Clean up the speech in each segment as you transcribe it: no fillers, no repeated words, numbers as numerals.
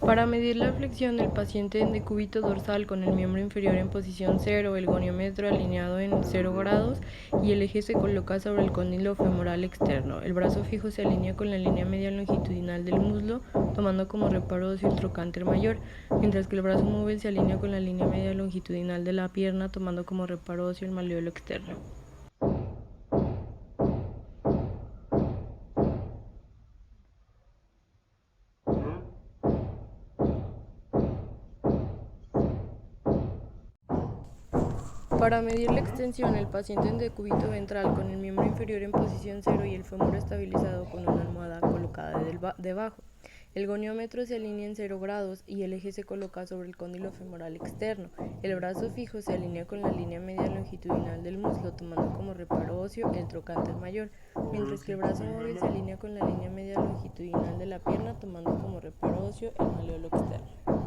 Para medir la flexión del paciente en decúbito dorsal con el miembro inferior en posición 0, el goniómetro alineado en 0 grados y el eje se coloca sobre el cóndilo femoral externo. El brazo fijo se alinea con la línea medial longitudinal del muslo, tomando como reparo óseo el trocánter mayor, mientras que el brazo móvil se alinea con la línea medial longitudinal de la pierna, tomando como reparo óseo el malleolo externo. Para medir la extensión, el paciente en decúbito ventral con el miembro inferior en posición 0 y el fémur estabilizado con una almohada colocada debajo. El goniómetro se alinea en 0 grados y el eje se coloca sobre el cóndilo femoral externo. El brazo fijo se alinea con la línea media longitudinal del muslo, tomando como reparo óseo el trocánter mayor, mientras que el brazo móvil se alinea con la línea media longitudinal de la pierna, tomando como reparo óseo el malleolo externo.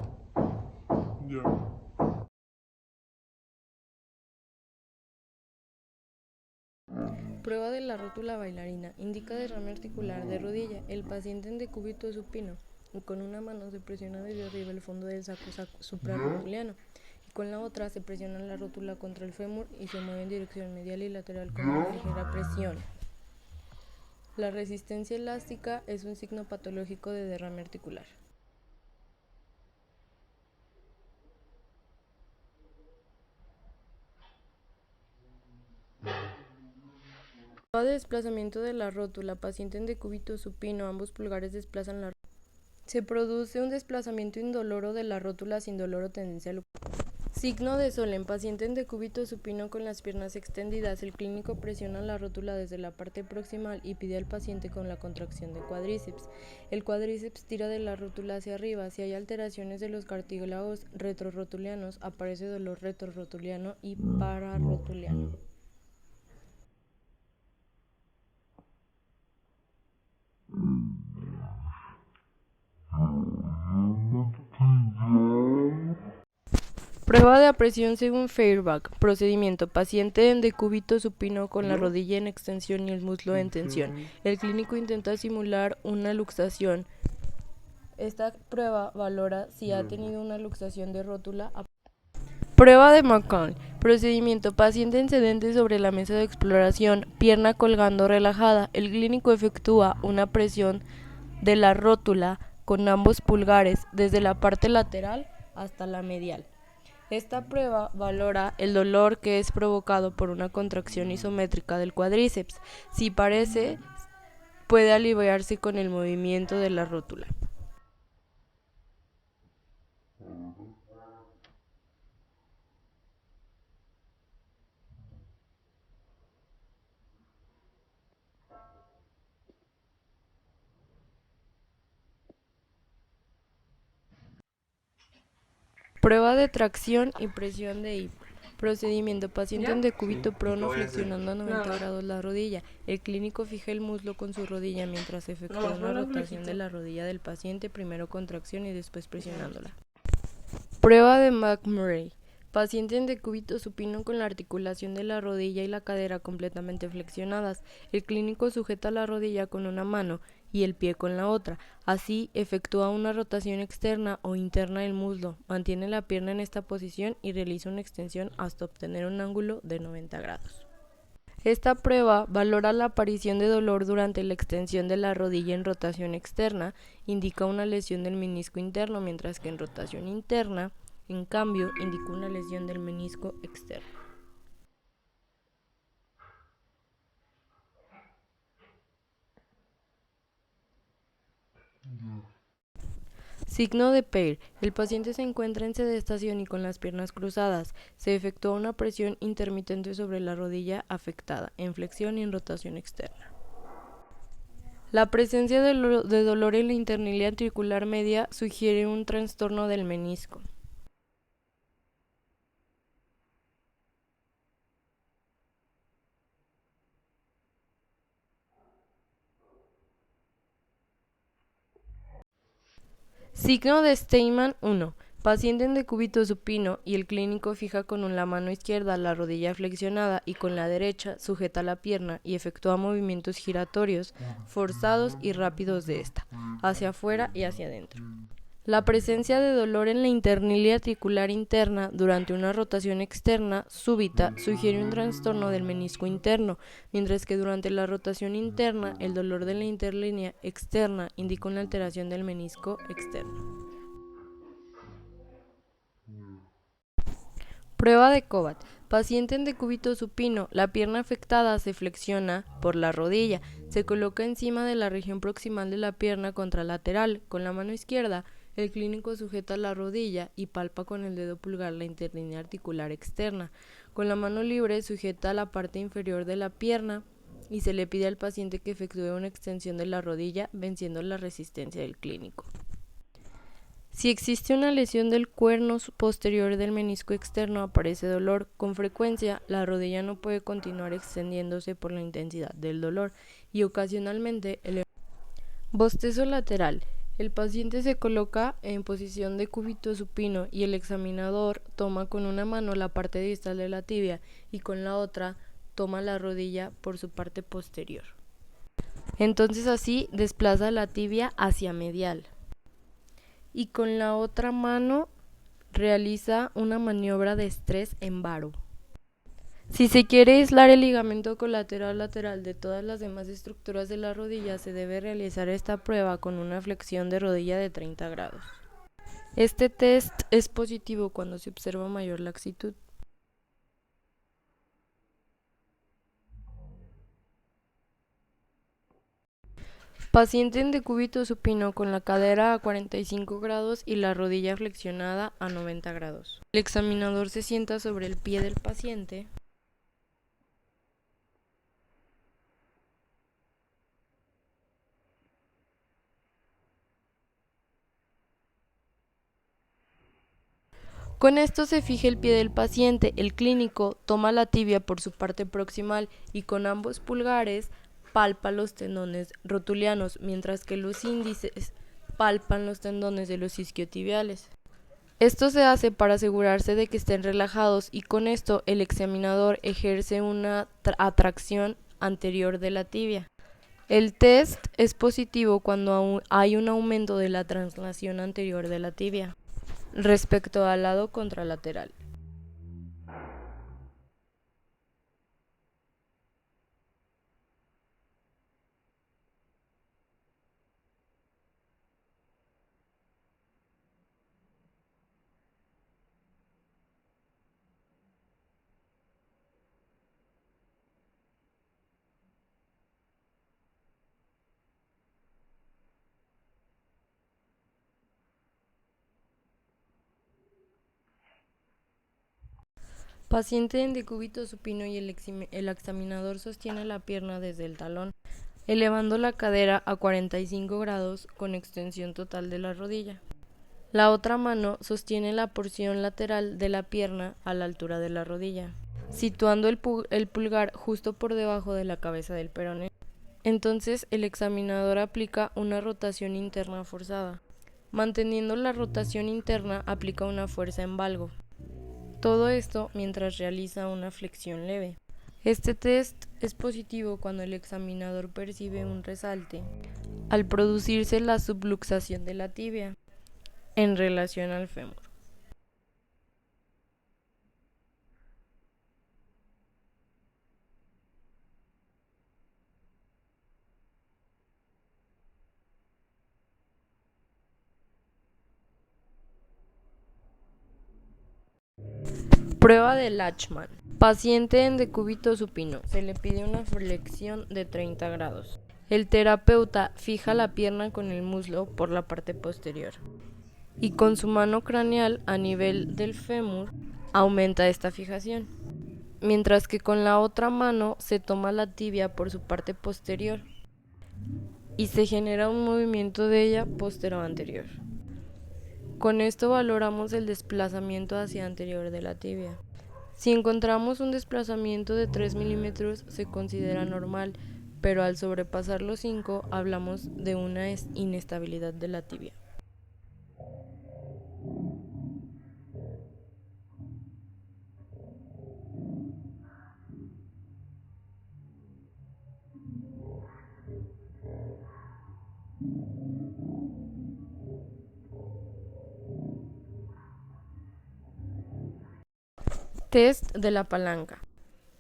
Prueba de la rótula bailarina. Indica derrame articular de rodilla. El paciente en decúbito supino. Con una mano se presiona desde arriba el fondo del saco suprarrotuliano y con la otra se presiona la rótula contra el fémur y se mueve en dirección medial y lateral con una ligera presión. La resistencia elástica es un signo patológico de derrame articular. Prueba de desplazamiento de la rótula. Paciente en decúbito supino, ambos pulgares desplazan la rótula. Se produce un desplazamiento indoloro de la rótula sin dolor o tendencia al signo de Sol. En paciente en decúbito supino con las piernas extendidas, el clínico presiona la rótula desde la parte proximal y pide al paciente con la contracción de cuádriceps. El cuádriceps tira de la rótula hacia arriba. Si hay alteraciones de los cartílagos retrorotulianos, aparece dolor retrorotuliano y pararrotuliano. Prueba de apresión según Feuerbach. Procedimiento. Paciente en decúbito supino con la rodilla en extensión y el muslo en tensión. El clínico intenta simular una luxación. Esta prueba valora si ha tenido una luxación de rótula. Prueba de McCall. Procedimiento. Paciente en sedente sobre la mesa de exploración, pierna colgando relajada. El clínico efectúa una presión de la rótula con ambos pulgares desde la parte lateral hasta la medial. Esta prueba valora el dolor que es provocado por una contracción isométrica del cuádriceps. Si parece, puede aliviarse con el movimiento de la rótula. Prueba de tracción y presión de hip. Procedimiento. Paciente en decúbito prono flexionando a 90 grados la rodilla. El clínico fija el muslo con su rodilla mientras efectúa una rotación de la rodilla del paciente, primero contracción y después presionándola. Prueba de McMurray. Paciente en decúbito supino con la articulación de la rodilla y la cadera completamente flexionadas. El clínico sujeta la rodilla con una mano y el pie con la otra. Así, efectúa una rotación externa o interna del muslo, mantiene la pierna en esta posición y realiza una extensión hasta obtener un ángulo de 90 grados. Esta prueba valora la aparición de dolor durante la extensión de la rodilla en rotación externa, indica una lesión del menisco interno, mientras que en rotación interna, en cambio, indica una lesión del menisco externo. Signo de Peir. El paciente se encuentra en sedestación y con las piernas cruzadas. Se efectúa una presión intermitente sobre la rodilla afectada, en flexión y en rotación externa. La presencia de dolor en la internilia articular media sugiere un trastorno del menisco. Signo de Steinman 1. Paciente en decúbito supino y el clínico fija con la mano izquierda la rodilla flexionada y con la derecha sujeta la pierna y efectúa movimientos giratorios forzados y rápidos de esta, hacia afuera y hacia adentro. La presencia de dolor en la internila articular interna durante una rotación externa súbita sugiere un trastorno del menisco interno, mientras que durante la rotación interna el dolor de la interlínea externa indica una alteración del menisco externo. Prueba de Kovac. Paciente en decúbito supino. La pierna afectada se flexiona por la rodilla. Se coloca encima de la región proximal de la pierna contralateral. Con la mano izquierda, el clínico sujeta la rodilla y palpa con el dedo pulgar la interlínea articular externa. Con la mano libre sujeta la parte inferior de la pierna y se le pide al paciente que efectúe una extensión de la rodilla, venciendo la resistencia del clínico. Si existe una lesión del cuerno posterior del menisco externo, aparece dolor. Con frecuencia, la rodilla no puede continuar extendiéndose por la intensidad del dolor y ocasionalmente el bostezo lateral. El paciente se coloca en posición de cúbito supino y el examinador toma con una mano la parte distal de la tibia y con la otra toma la rodilla por su parte posterior. Entonces así desplaza la tibia hacia medial. Y con la otra mano realiza una maniobra de estrés en varo. Si se quiere aislar el ligamento colateral lateral de todas las demás estructuras de la rodilla, se debe realizar esta prueba con una flexión de rodilla de 30 grados. Este test es positivo cuando se observa mayor laxitud. Paciente en decúbito supino con la cadera a 45 grados y la rodilla flexionada a 90 grados. El examinador se sienta sobre el pie del paciente. Con esto se fija el pie del paciente. El clínico toma la tibia por su parte proximal y con ambos pulgares palpa los tendones rotulianos, mientras que los índices palpan los tendones de los isquiotibiales. Esto se hace para asegurarse de que estén relajados y con esto el examinador ejerce una atracción anterior de la tibia. El test es positivo cuando hay un aumento de la translación anterior de la tibia respecto al lado contralateral. Paciente en decúbito supino y el examinador sostiene la pierna desde el talón, elevando la cadera a 45 grados con extensión total de la rodilla. La otra mano sostiene la porción lateral de la pierna a la altura de la rodilla, situando el pulgar justo por debajo de la cabeza del peroné. Entonces el examinador aplica una rotación interna forzada. Manteniendo la rotación interna, aplica una fuerza en valgo. Todo esto mientras realiza una flexión leve. Este test es positivo cuando el examinador percibe un resalte al producirse la subluxación de la tibia en relación al fémur. Prueba de Lachman. Paciente en decúbito supino. Se le pide una flexión de 30 grados. El terapeuta fija la pierna con el muslo por la parte posterior y con su mano craneal a nivel del fémur aumenta esta fijación, mientras que con la otra mano se toma la tibia por su parte posterior y se genera un movimiento de ella posterior-anterior. Con esto valoramos el desplazamiento hacia anterior de la tibia. Si encontramos un desplazamiento de 3 milímetros se considera normal, pero al sobrepasar los 5 hablamos de una inestabilidad de la tibia. Test de la palanca.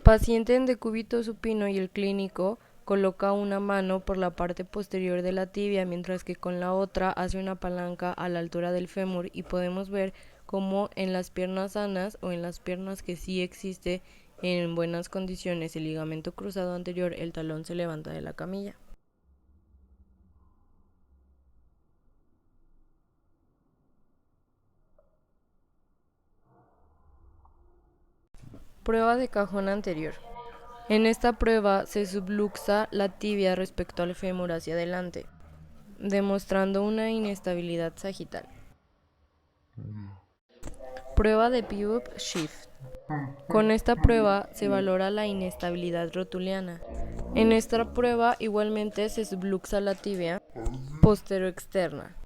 Paciente en decúbito supino y el clínico coloca una mano por la parte posterior de la tibia, mientras que con la otra hace una palanca a la altura del fémur, y podemos ver cómo en las piernas sanas o en las piernas que sí existe en buenas condiciones el ligamento cruzado anterior, el talón se levanta de la camilla. Prueba de cajón anterior. En esta prueba se subluxa la tibia respecto al fémur hacia adelante, demostrando una inestabilidad sagital. Prueba de pivot shift. Con esta prueba se valora la inestabilidad rotuliana. En esta prueba igualmente se subluxa la tibia posteroexterna.